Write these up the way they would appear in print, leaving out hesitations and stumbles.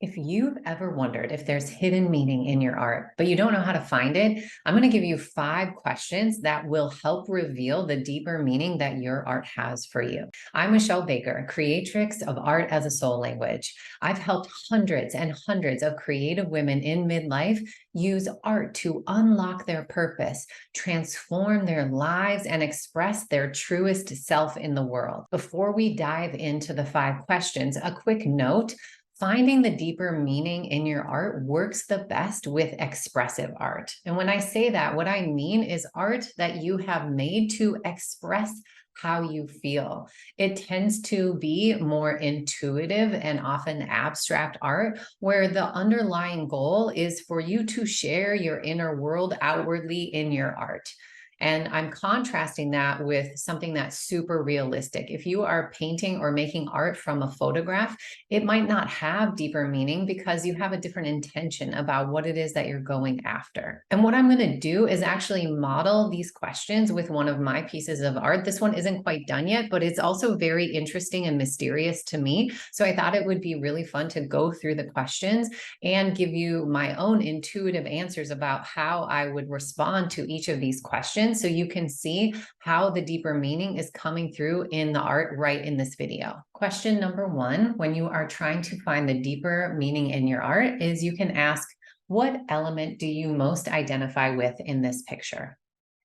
If you've ever wondered if there's hidden meaning in your art, but you don't know how to find it, I'm going to give you 5 questions that will help reveal the deeper meaning that your art has for you. I'm Michelle Baker, creatrix of Art as a Soul Language. I've helped hundreds and hundreds of creative women in midlife use art to unlock their purpose, transform their lives, and express their truest self in the world. Before we dive into the 5 questions, a quick note. Finding the deeper meaning in your art works the best with expressive art. And when I say that, what I mean is art that you have made to express how you feel. It tends to be more intuitive and often abstract art, where the underlying goal is for you to share your inner world outwardly in your art. And I'm contrasting that with something that's super realistic. If you are painting or making art from a photograph, it might not have deeper meaning because you have a different intention about what it is that you're going after. And what I'm going to do is actually model these questions with one of my pieces of art. This one isn't quite done yet, but it's also very interesting and mysterious to me. So I thought it would be really fun to go through the questions and give you my own intuitive answers about how I would respond to each of these questions, so you can see how the deeper meaning is coming through in the art right in this video. Question number 1, when you are trying to find the deeper meaning in your art, is you can ask, what element do you most identify with in this picture?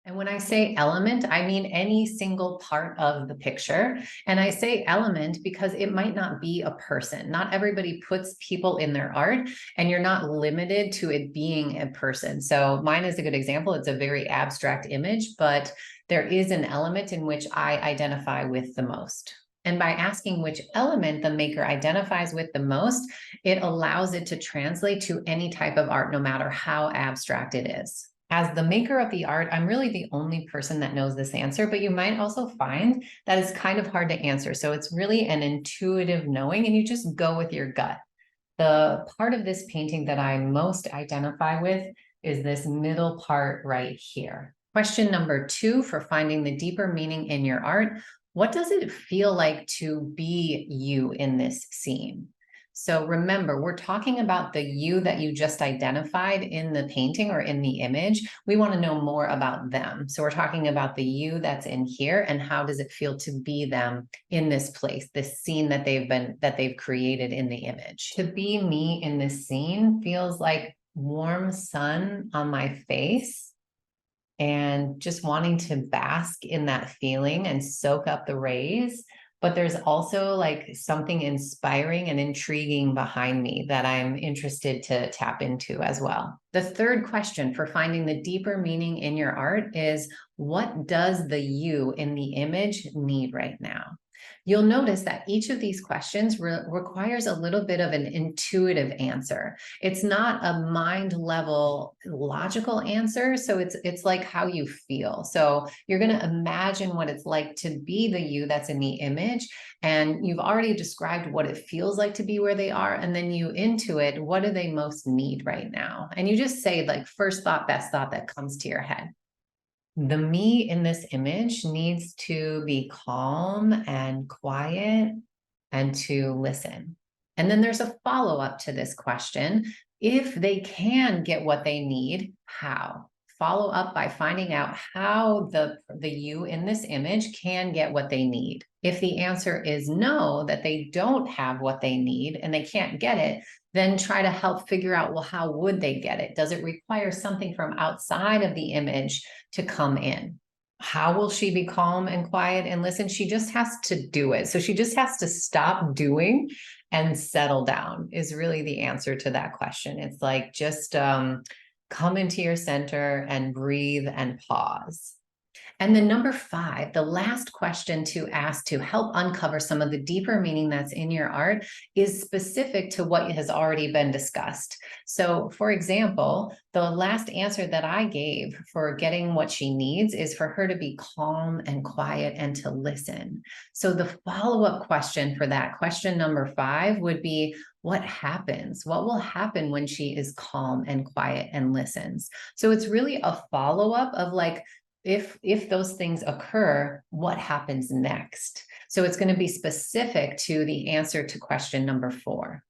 And when I say element, I mean any single part of the picture. And I say element because it might not be a person. Not everybody puts people in their art, and you're not limited to it being a person. So mine is a good example. It's a very abstract image, but there is an element in which I identify with the most. And by asking which element the maker identifies with the most, it allows it to translate to any type of art, no matter how abstract it is. As the maker of the art, I'm really the only person that knows this answer, but you might also find that it's kind of hard to answer. So it's really an intuitive knowing, and you just go with your gut. The part of this painting that I most identify with is this middle part right here. Question number 2 for finding the deeper meaning in your art: what does it feel like to be you in this scene? So remember, we're talking about the you that you just identified in the painting or in the image. We want to know more about them. So we're talking about the you that's in here, and how does it feel to be them in this place, this scene that they've created in the image. To be me in this scene feels like warm sun on my face, and just wanting to bask in that feeling and soak up the rays. But there's also like something inspiring and intriguing behind me that I'm interested to tap into as well. The third question for finding the deeper meaning in your art is, what does the you in the image need right now? You'll notice that each of these questions requires a little bit of an intuitive answer. It's not a mind level logical answer. So it's like how you feel. So you're going to imagine what it's like to be the you that's in the image. And you've already described what it feels like to be where they are. And then you intuit, what do they most need right now? And you just say, like, first thought, best thought that comes to your head. The me in this image needs to be calm and quiet and to listen. And then there's a follow-up to this question. If they can get what they need, how? Follow up by finding out how the you in this image can get what they need. If the answer is no, that they don't have what they need and they can't get it, then try to help figure out, well, how would they get it? Does it require something from outside of the image to come in? How will she be calm and quiet and listen? She just has to do it. So she just has to stop doing and settle down, is really the answer to that question. It's like, just come into your center and breathe and pause. And then number 5, the last question to ask to help uncover some of the deeper meaning that's in your art, is specific to what has already been discussed. So for example, the last answer that I gave for getting what she needs is for her to be calm and quiet and to listen. So the follow-up question for that, question number 5, would be, what happens? What will happen when she is calm and quiet and listens? So it's really a follow-up of, like, if those things occur, what happens next? So it's going to be specific to the answer to question number 4.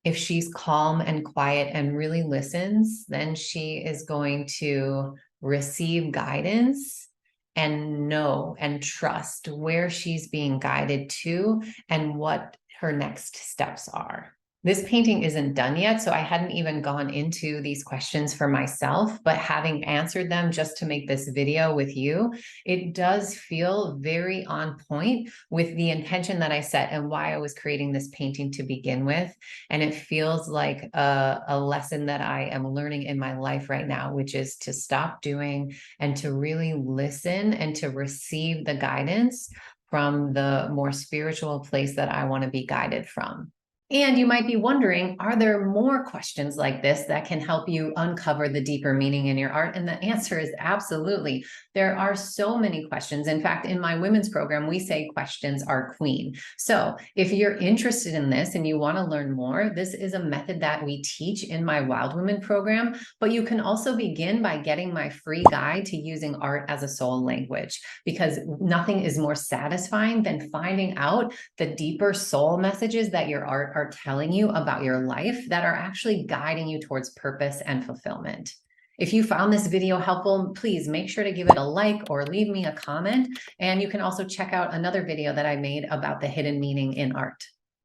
If she's calm and quiet and really listens, then she is going to receive guidance and know and trust where she's being guided to and what her next steps are. This painting isn't done yet, so I hadn't even gone into these questions for myself, but having answered them just to make this video with you, it does feel very on point with the intention that I set and why I was creating this painting to begin with. And it feels like a lesson that I am learning in my life right now, which is to stop doing and to really listen and to receive the guidance from the more spiritual place that I want to be guided from. And you might be wondering, are there more questions like this that can help you uncover the deeper meaning in your art? And the answer is absolutely. There are so many questions. In fact, in my women's program, we say questions are queen. So if you're interested in this and you want to learn more, this is a method that we teach in my Wild Women program. But you can also begin by getting my free guide to using art as a soul language, because nothing is more satisfying than finding out the deeper soul messages that your art are telling you about your life that are actually guiding you towards purpose and fulfillment. If you found this video helpful, please make sure to give it a like or leave me a comment. And you can also check out another video that I made about the hidden meaning in art.